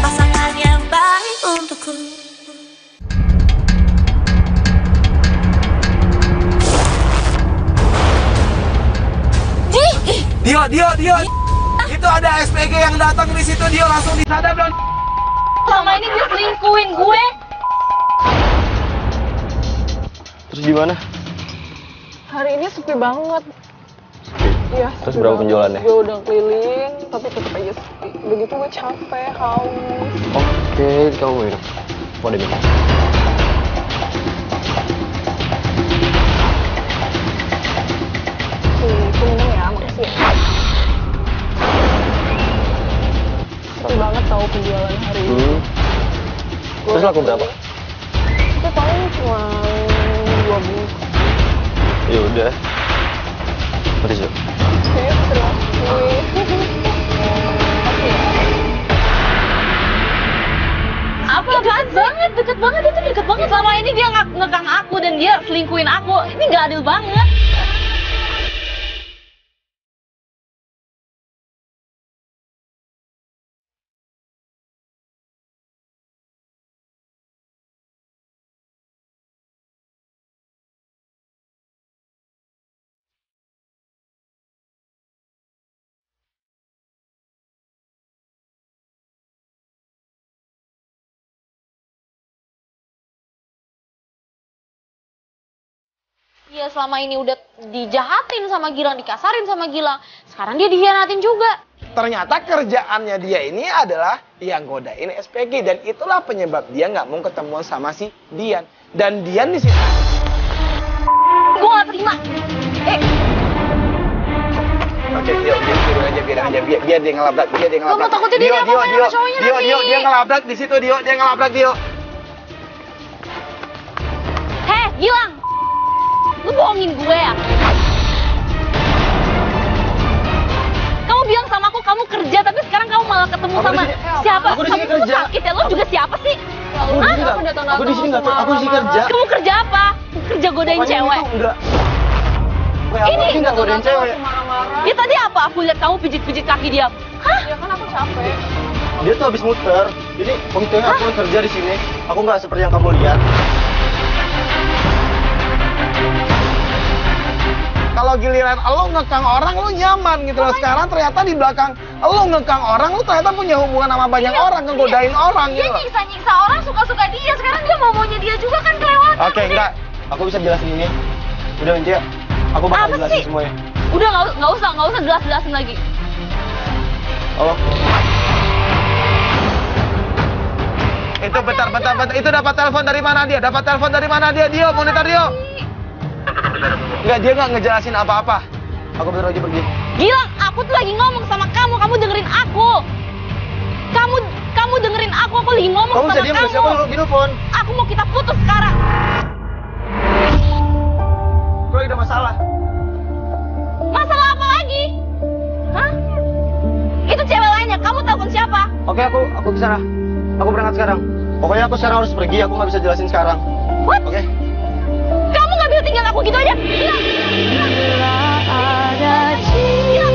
Speaker 7: pasangan yang baik untukku.
Speaker 2: Dio. Itu ada SPG yang datang di situ, Dio langsung disadap dong.
Speaker 1: Selama ini dia selingkuhin gue.
Speaker 6: Terus gimana?
Speaker 8: Hari ini sepi banget. Iya.
Speaker 6: Terus berapa penjualannya?
Speaker 8: Gue udah keliling, tapi tetap aja sepi. Begitu gue capek, haus.
Speaker 6: Oke, kamu minum. Mau diminum.
Speaker 8: Aku minum ya, makasih ya. Sepi banget tahu penjualan hari ini.
Speaker 6: Terus laku berapa?
Speaker 8: Itu paling cuma 2 buku.
Speaker 6: Ya udah. Terus yuk.
Speaker 8: Oke, terima kasih. Makasih ya.
Speaker 1: Deket banget, itu deket banget. Selama ini dia ngekang aku dan dia selingkuhin aku. Ini nggak adil banget.
Speaker 4: Iya, selama ini udah dijahatin sama Gilang, dikasarin sama Gilang. Sekarang dia dikhianatin juga.
Speaker 2: Ternyata kerjaannya dia ini adalah yang godain SPG. Dan itulah penyebab dia nggak mau ketemuan sama si Dian. Dan Dian di situ.
Speaker 1: Gue gak terima.
Speaker 2: Oke, biarin aja. Biar dia ngelabrak.
Speaker 4: Gue mau takutnya dia apa-apain sama cowoknya nanti.
Speaker 2: Dia ngelabrak di situ, dia ngelabrak.
Speaker 1: Heh, Gilang. Lu bohongin gue ya? Kamu bilang sama aku kamu kerja, tapi sekarang kamu malah ketemu sama siapa?
Speaker 6: Aku di sini
Speaker 1: Kamu tuh
Speaker 6: kerja.
Speaker 1: sakit ya? Lu juga siapa sih?
Speaker 6: Aku di sini nggak tahu. Aku di sini kerja.
Speaker 1: Kamu kerja apa? Kerja godain
Speaker 6: Pokoknya
Speaker 1: cewek?
Speaker 6: itu enggak.
Speaker 1: Ini
Speaker 6: Aku nggak godain cewek.
Speaker 1: Ya tadi apa? Aku lihat kamu pijit-pijit kaki dia. Hah?
Speaker 8: Ya kan aku capek.
Speaker 6: Dia tuh habis muter. Jadi pokoknya aku kerja di sini. Aku nggak seperti yang kamu lihat.
Speaker 2: Kalau giliran lo ngekang orang, lo nyaman gitu loh. Sekarang ternyata di belakang lo ngekang orang, lo ternyata punya hubungan sama banyak orang, ngegodain orang
Speaker 1: Dia
Speaker 2: gitu loh.
Speaker 1: nyiksa-nyiksa orang, suka-suka dia. Sekarang dia mau-maunya dia juga kan kelewatan.
Speaker 2: Oke, enggak.
Speaker 6: Aku bisa jelasin ini. Udah Intia, aku bakal
Speaker 1: Apa
Speaker 6: jelasin
Speaker 1: sih?
Speaker 6: semuanya.
Speaker 1: Udah nggak usah jelas-jelasin lagi.
Speaker 6: Halo.
Speaker 2: Itu bentar. Itu dapat telepon dari mana dia? Dio, monitor Dio. Enggak, dia nggak ngejelasin apa-apa.
Speaker 6: Aku bentar lagi pergi.
Speaker 1: Gilang, aku tuh lagi ngomong sama kamu dengerin aku. Kamu dengerin aku lagi ngomong
Speaker 6: Kamu bisa
Speaker 1: sama
Speaker 6: diam
Speaker 1: kamu.
Speaker 6: nggak sih? Aku mau telepon.
Speaker 1: Aku mau kita putus sekarang.
Speaker 6: Aku lagi ada masalah.
Speaker 1: Masalah apa lagi? Hah? Itu cewek lainnya, kamu telepon siapa?
Speaker 6: Oke, aku ke sana. Aku berangkat sekarang. Pokoknya aku sekarang harus pergi. Aku nggak bisa jelasin sekarang.
Speaker 1: What?
Speaker 6: Oke?
Speaker 1: Kamu nggak bisa tinggal aku gitu aja? Gilang. Ada cinta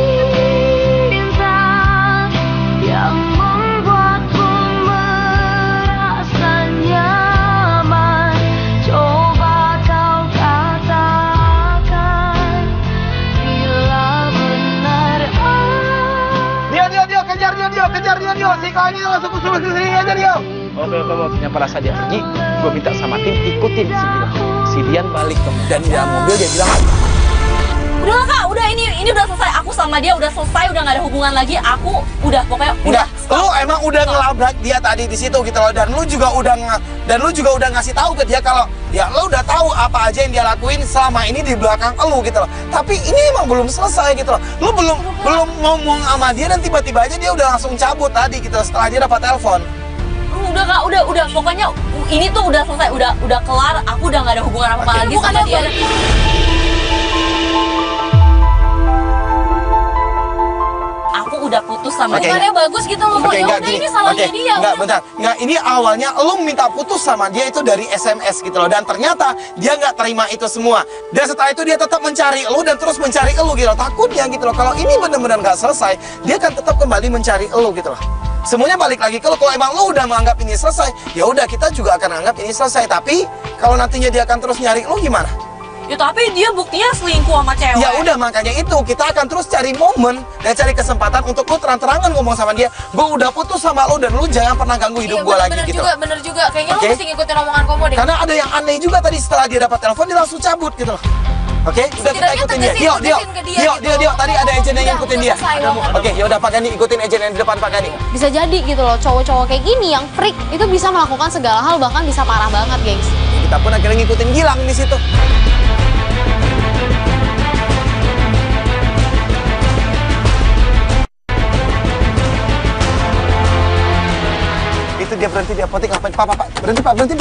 Speaker 1: yang membuatku merasa nyaman. Coba kau katakan bila benar
Speaker 2: Dio, kejar Dio. Si kawannya langsung suruh ke sini aja Dio. Oke. Yang pada saat dia pergi, gue minta sama tim ikutin si Dian. Si Dian balik dan di dalam mobil dia bilang,
Speaker 1: Udah Kak, udah ini udah selesai. Aku sama dia udah selesai, udah nggak ada hubungan lagi. Aku udah pokoknya
Speaker 2: udah. Lu emang udah ngelabrak dia tadi di situ gitu loh. Dan lu juga udah ngasih tahu ke dia kalau ya lu udah tahu apa aja yang dia lakuin selama ini di belakang lu gitu loh. Tapi ini emang belum selesai gitu loh. Lu belum ngomong sama dia dan tiba-tiba aja dia udah langsung cabut tadi gitu loh, setelah dia dapat telepon.
Speaker 1: Udah Kak, udah pokoknya ini tuh udah selesai, udah kelar. Aku udah nggak ada hubungan apa lagi sama dia. Aku udah putus sama dia. Hubungannya bagus gitu loh.
Speaker 2: Oke,
Speaker 1: Ya
Speaker 2: enggak
Speaker 1: udah
Speaker 2: gini.
Speaker 1: ini salahnya
Speaker 2: Oke,
Speaker 1: dia.
Speaker 2: enggak
Speaker 1: udah.
Speaker 2: bentar. Enggak, ini awalnya lu minta putus sama dia itu dari SMS gitu loh. Dan ternyata dia nggak terima itu semua. Dan setelah itu dia tetap mencari lu dan terus mencari lu gitu loh. Takutnya gitu loh. Kalau ini benar-benar nggak selesai, dia akan tetap kembali mencari lu gitu loh. Semuanya balik lagi kalau emang lu udah menganggap ini selesai, ya udah kita juga akan anggap ini selesai. Tapi kalau nantinya dia akan terus nyari lu gimana?
Speaker 1: Ya tapi dia buktinya selingkuh sama cewek.
Speaker 2: Ya udah, makanya itu kita akan terus cari momen dan cari kesempatan untuk lu terang-terangan ngomong sama dia. Gue udah putus sama lu dan lu jangan pernah ganggu hidup gue lagi gitu.
Speaker 1: Bener juga. Kayaknya
Speaker 2: Oke.
Speaker 1: lu mesti ngikutin omongan Komo deh.
Speaker 2: Karena ada yang aneh juga tadi setelah dia dapat telepon dia langsung cabut gitu loh. Oke, udah kita
Speaker 1: Setidaknya
Speaker 2: ikutin dia.
Speaker 1: tegesin ke dia gitu.
Speaker 2: Dio, tadi ada agent yang ngikutin dia.
Speaker 1: selesai banget.
Speaker 2: Oke, ya udah Pak Gani ikutin agent yang di depan Pak Gani.
Speaker 4: Bisa jadi gitu loh, cowok-cowok kayak gini yang freak itu bisa melakukan segala hal, bahkan bisa parah banget, gengs.
Speaker 2: Kita pun akhirnya ngikutin Gilang di situ. Itu dia berhenti di apotek ngapain? Pak, berhenti Pak, berhenti.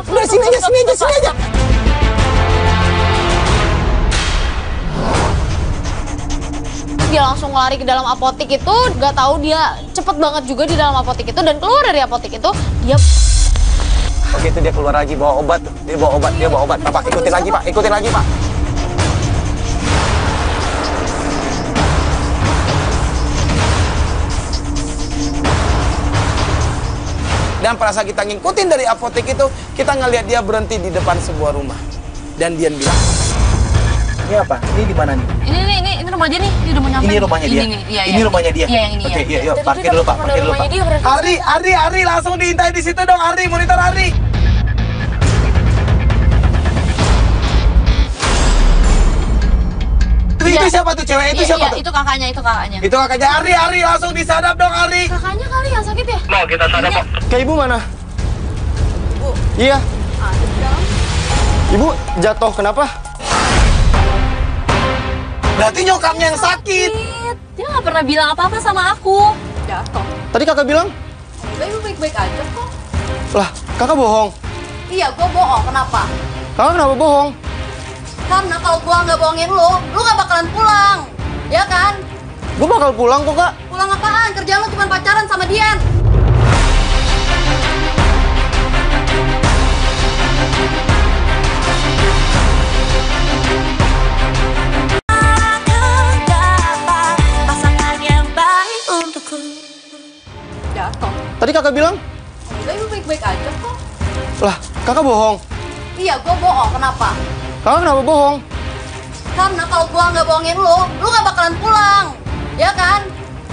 Speaker 2: Udah sini aja.
Speaker 4: Dia langsung lari ke dalam apotek itu, nggak tahu dia cepet banget juga di dalam apotek itu, dan keluar dari apotek itu dia
Speaker 6: Oke, itu dia keluar lagi bawa obat. Dia bawa obat. Pak, ikutin lagi, Pak.
Speaker 2: Dan pada saat kita ngikutin dari apotek itu, kita ngeliat dia berhenti di depan sebuah rumah. Dan dia bilang, ini apa? Ini di mana nih?
Speaker 1: Ini rumah dia nih. Dia udah mau nyampe.
Speaker 2: Ini rumahnya dia. Ini rumahnya dia.
Speaker 1: Iya, yang ini.
Speaker 2: Oke, yuk, parkir dulu, Pak. Ari, langsung diintai di situ dong, Ari, monitor Ari. Itu siapa tuh cewek? Itu siapa tuh?
Speaker 1: Itu kakaknya.
Speaker 2: Itu kakaknya Ari, langsung disadap dong, Ari.
Speaker 1: Kakaknya kali yang sakit ya?
Speaker 3: Mau kita sadap kok.
Speaker 6: Kayak ibu mana?
Speaker 1: Bu.
Speaker 6: Iya.
Speaker 1: Ada di dalam.
Speaker 6: Ibu jatuh kenapa?
Speaker 2: Berarti nyokapnya yang sakit.
Speaker 1: Dia nggak pernah bilang apa-apa sama aku.
Speaker 5: Jatuh.
Speaker 6: Tadi kakak bilang?
Speaker 5: Ibu baik-baik aja kok.
Speaker 6: Lah, kakak bohong.
Speaker 5: Iya, gua bohong. Kenapa?
Speaker 6: Kakak kenapa bohong?
Speaker 5: Karena kalau gua nggak bohongin lu nggak bakalan pulang. Ya kan?
Speaker 6: Gue bakal pulang kok, Kak.
Speaker 5: Pulang apaan? Kerjaan lu cuma pacaran sama Dian.
Speaker 7: Pasangan yang baik untukku.
Speaker 5: Jatuh.
Speaker 6: Tadi kakak bilang?
Speaker 5: Ibu baik-baik aja kok.
Speaker 6: Lah, kakak bohong.
Speaker 5: Iya, gua bohong. Kenapa?
Speaker 6: Kakak kenapa bohong?
Speaker 5: Karena kalau gua nggak bohongin lu nggak bakalan pulang. Ya kan?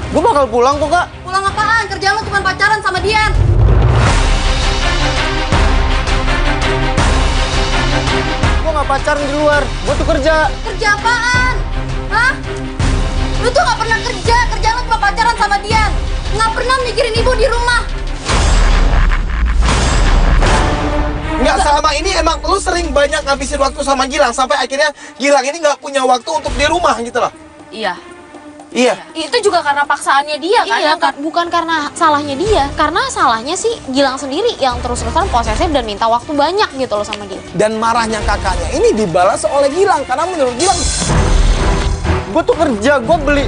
Speaker 6: Gue bakal pulang kok, Kak.
Speaker 5: Pulang apaan? Kerjaan lu cuma pacaran sama Dian.
Speaker 6: Gue nggak pacaran di luar. Gue tuh kerja.
Speaker 5: Kerja apaan? Hah? Lu tuh nggak pernah kerja. Kerjaan lu cuma pacaran sama Dian. Nggak pernah mikirin ibu di rumah.
Speaker 2: Nggak, selama ini emang lu sering banyak ngabisin waktu sama Gilang. Sampai akhirnya Gilang ini nggak punya waktu untuk di rumah gitu loh.
Speaker 1: Iya.
Speaker 2: Iya.
Speaker 1: Itu juga karena paksaannya dia kan?
Speaker 4: Iya, bukan karena salahnya dia. Karena salahnya sih Gilang sendiri yang terus-terusan posesif dan minta waktu banyak gitu loh sama dia.
Speaker 2: Dan marahnya kakaknya ini dibalas oleh Gilang. Karena menurut Gilang,
Speaker 6: Gue tuh kerja. Gue beli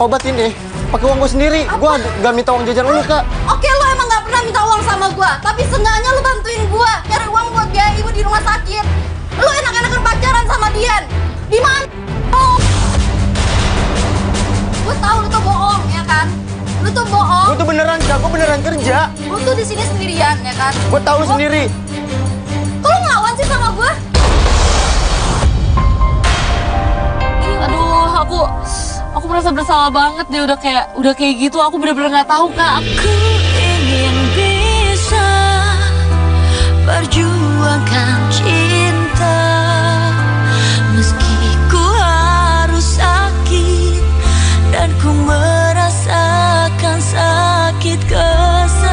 Speaker 6: obat ini pakai uang gue sendiri. Gue gak minta uang jajan lu, Kak.
Speaker 5: Oke, lu emang nggak pernah minta uang sama gua. Tapi seenggaknya lu bantuin gua cari uang buat biaya ibu di rumah sakit. Lu enak-enakan pacaran sama Dian. Di mana? Oh. Gua tahu lu tuh bohong, ya kan? Lu tuh bohong.
Speaker 6: Gue tuh beneran, Kak. Gue beneran kerja.
Speaker 5: Lu tuh di sini sendirian, ya kan?
Speaker 6: Gue tahu sendiri.
Speaker 5: Kok lu ngelawan sih sama gua?
Speaker 1: Aduh, aku merasa bersalah banget deh udah kayak gitu. Aku bener-bener nggak tahu, Kak.
Speaker 7: Aku ingin bisa perjuangkan cinta, meski ku harus sakit dan ku merasakan sakit kesedihan.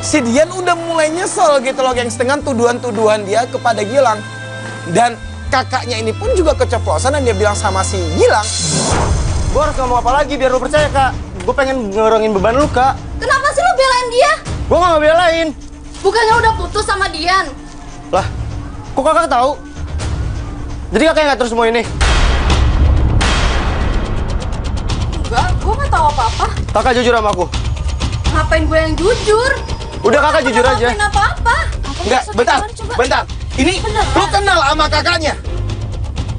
Speaker 2: si Dian udah mulai nyesel gitu loh, gengs, dengan tuduhan-tuduhan dia kepada Gilang. Dan kakaknya ini pun juga keceplosan dan dia bilang sama si Gilang,
Speaker 6: Gue harus ngomong apa lagi biar lu percaya, Kak. Gue pengen ngurangin beban lu, Kak.
Speaker 5: Kenapa sih lu belain dia?
Speaker 6: Gue gak ngebelain.
Speaker 5: Bukannya udah putus sama Dian?
Speaker 6: Lah, kok kakak tahu? Jadi kakak yang ngatur semua ini?
Speaker 5: Enggak, gua nggak tahu apa-apa.
Speaker 6: Kakak jujur sama aku.
Speaker 5: Ngapain gue yang jujur?
Speaker 6: Udah kakak jujur aja.
Speaker 5: Ngapain apa-apa?
Speaker 2: enggak, bentar. Ini lu kenal sama kakaknya?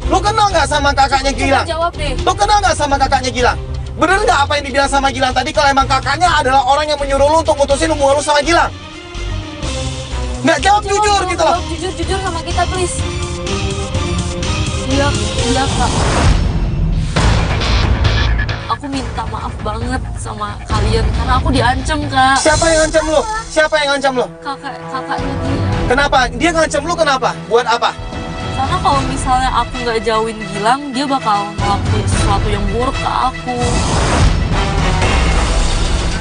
Speaker 2: Lu kenal nggak sama kakaknya Gilang?
Speaker 1: Jawab deh.
Speaker 2: Lu kenal nggak sama kakaknya Gilang? Bener nggak apa yang dibilang sama Gilang tadi kalau emang kakaknya adalah orang yang menyuruh lu untuk mutusin hubungan lu sama Gilang? Nggak, jawab jujur gitu loh.
Speaker 1: Jawab jujur sama kita, please. Iya, Kak. Aku minta maaf banget sama kalian karena aku diancam, Kak.
Speaker 2: Siapa yang ngancam lu? Siapa yang ngancam lu?
Speaker 1: Kakaknya dia.
Speaker 2: Kenapa? Dia ngancam lu kenapa? Buat apa?
Speaker 1: Karena kalau misalnya aku nggak jauhin Gilang, dia bakal ngelakuin sesuatu yang buruk ke aku.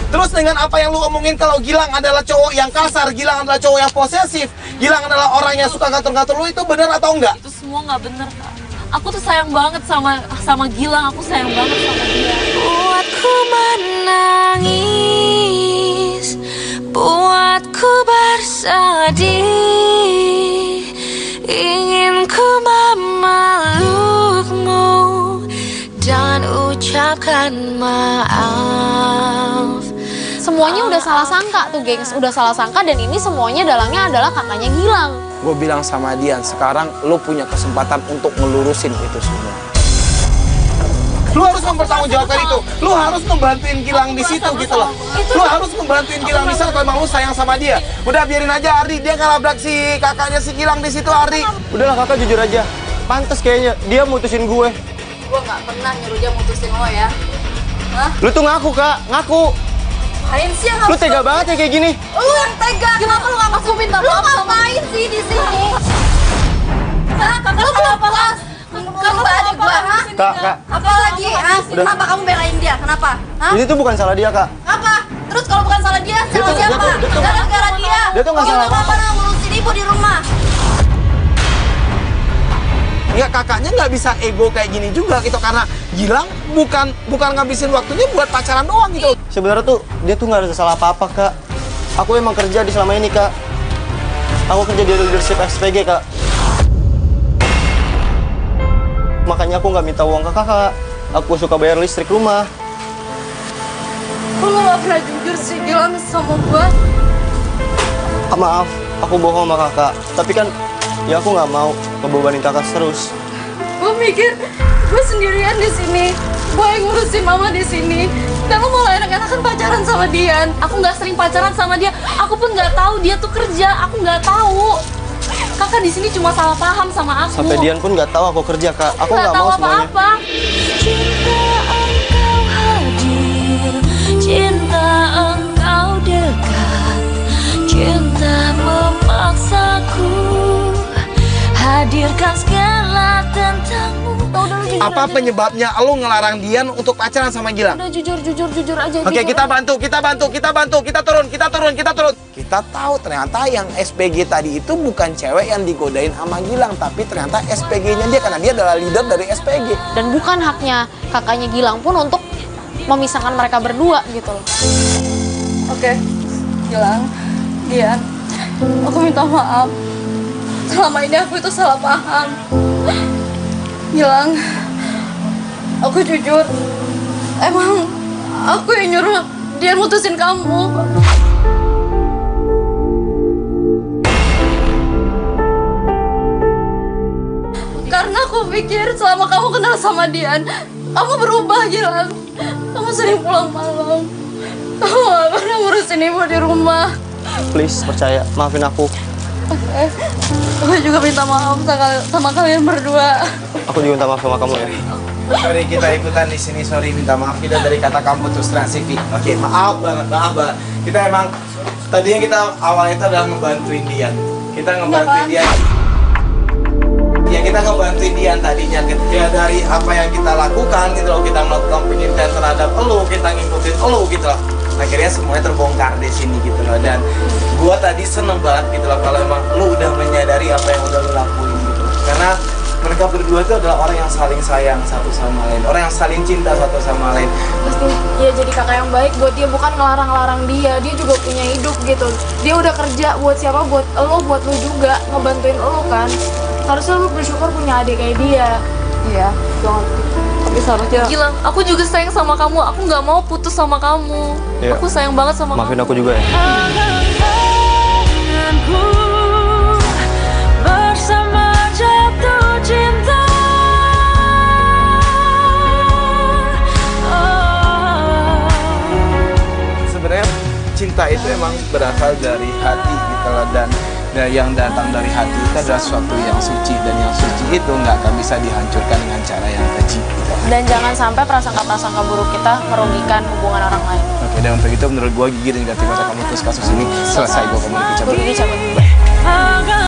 Speaker 2: Terus dengan apa yang lu omongin kalau Gilang adalah cowok yang kasar, Gilang adalah cowok yang posesif, Gilang adalah orang yang suka ngatur-ngatur lu, itu benar atau enggak?
Speaker 1: Itu semua nggak bener, Kak. Aku tuh sayang banget sama Gilang, aku sayang banget sama dia.
Speaker 7: Buatku menangis, buatku bersedih, ingin ku memelukmu dan ucapkan maaf.
Speaker 4: Semuanya udah salah sangka tuh, gengs. Udah salah sangka dan ini semuanya dalangnya adalah kakaknya Gilang.
Speaker 2: Gue bilang sama Dian, sekarang lu punya kesempatan untuk ngelurusin itu semua. Lu harus mempertanggungjawabkan itu. Lu harus ngebantuin Gilang di situ gitu loh. Lu harus ngebantuin Gilang di situ kalau emang lu sayang sama dia. Udah biarin aja Ardi, dia ngelabrak si kakaknya si Gilang di situ, Ardi.
Speaker 6: Udahlah kakak, jujur aja. Pantes kayaknya dia mutusin gue.
Speaker 5: Gue nggak pernah nyuruh dia mutusin lo ya. Hah?
Speaker 6: Lu tuh ngaku kak, ngaku.
Speaker 5: Ngapain sih yang
Speaker 6: Lu tega banget ya kayak gini.
Speaker 5: Lu yang tega. Kenapa lu nggak masuk minta maaf? Lu ngapain sih di sini? Hah? Lu belum puas? Kamu adik gua, hah?
Speaker 6: Kak.
Speaker 5: Apa lagi? Hah? Kenapa kamu belain dia? Kenapa? Hah?
Speaker 6: Ini tuh bukan salah dia kak.
Speaker 5: Apa? Terus kalau bukan salah dia, salah
Speaker 6: tuh-
Speaker 5: siapa?
Speaker 6: dia tuh-
Speaker 5: Gara-gara dia.
Speaker 6: dia tuh nggak salah
Speaker 5: Dia nggak
Speaker 6: apa-apa.
Speaker 5: pernah ngurusin ibu di rumah.
Speaker 2: Enggak, kakaknya nggak bisa ego kayak gini juga gitu karena Gilang bukan ngabisin waktunya buat pacaran doang gitu.
Speaker 6: Sebenarnya tuh dia tuh nggak ada salah apa-apa kak. Aku emang kerja di selama ini kak. Aku kerja di leadership SPG kak. Makanya aku nggak minta uang ke kakak. Aku suka bayar listrik rumah.
Speaker 5: Kok lu gak pernah jujur sih bilang sama gua?
Speaker 6: Maaf, aku bohong sama kakak. Tapi kan ya aku nggak mau ngebebanin kakak terus.
Speaker 5: Gua mikir gua sendirian di sini. Gua yang ngurusin mama di sini. Dan lu malah enak-enakan pacaran sama Dian.
Speaker 1: Aku nggak sering pacaran sama dia. Aku pun nggak tahu dia tuh kerja. Aku nggak tahu. Kakak di sini cuma salah paham sama aku.
Speaker 6: Sampai Dian pun nggak tahu aku kerja kak. Aku nggak
Speaker 1: tahu
Speaker 6: mau semuanya.
Speaker 1: apa-apa.
Speaker 7: Cinta engkau hadir, cinta engkau dekat, cinta memaksaku hadirkan segala tentangmu.
Speaker 2: Apa penyebabnya lu ngelarang Dian untuk pacaran sama Gilang?
Speaker 4: Udah jujur aja.
Speaker 2: Oke, kita bantu. Kita turun. Kita tahu ternyata yang SPG tadi itu bukan cewek yang digodain sama Gilang, tapi ternyata SPG-nya dia karena dia adalah leader dari SPG.
Speaker 4: Dan bukan haknya kakaknya Gilang pun untuk memisahkan mereka berdua gitu loh.
Speaker 5: Oke, Gilang, Dian, aku minta maaf. Selama ini aku itu salah paham. Gilang, aku jujur, emang aku yang nyuruh dia mutusin kamu. Karena aku pikir selama kamu kenal sama Dian, kamu berubah, Gilang. Kamu sering pulang malam. Kamu gak pernah ngurusin ibu di rumah.
Speaker 6: Please percaya, maafin aku.
Speaker 5: Aku juga minta maaf sama kalian berdua.
Speaker 6: Aku juga minta maaf sama kamu ya.
Speaker 2: Sorry kita ikutan di sini, sorry minta maaf kita dari kata kamu terus terang CV. Oke, maaf banget. Kita emang tadinya kita awalnya itu adalah ngebantuin Dian. Kita ngebantuin Dian. Ya kita ngebantuin Dian tadinya ya dari apa yang kita lakukan gitu loh, kita melakukan pengintian terhadap elu, kita ngikutin elu gitu loh. Akhirnya semuanya terbongkar di sini gitu loh, dan gua tadi seneng banget gitu loh kalau emang lu udah menyadari apa yang udah lu lakuin gitu loh. Karena mereka berdua itu adalah orang yang saling sayang satu sama lain, orang yang saling cinta satu sama lain.
Speaker 4: Pasti ya jadi kakak yang baik buat dia, bukan ngelarang-larang dia. Dia juga punya hidup gitu. Dia udah kerja buat siapa? Buat lu juga, ngebantuin lu kan. Harusnya lu bersyukur punya adik kayak dia.
Speaker 5: Iya, jangan. Tapi seharusnya
Speaker 1: Gilang, aku juga sayang sama kamu. Aku nggak mau putus sama kamu.
Speaker 6: Iya.
Speaker 1: Aku sayang banget sama
Speaker 6: Maafin
Speaker 1: kamu.
Speaker 6: aku juga ya.
Speaker 7: Denganku bersama jatuh cinta.
Speaker 2: Sebenarnya cinta itu emang berasal dari hati gitu loh, dan yang datang dari hati itu adalah sesuatu yang suci, dan yang suci itu nggak akan bisa dihancurkan dengan cara yang keji gitu.
Speaker 4: Dan jangan sampai prasangka-prasangka buruk kita merugikan hubungan orang lain.
Speaker 2: Oke, dan untuk itu menurut gua Gigi dan juga tim kamu terus kasus ini selesai, gua kembali ke cabut.
Speaker 4: Gigi cabut.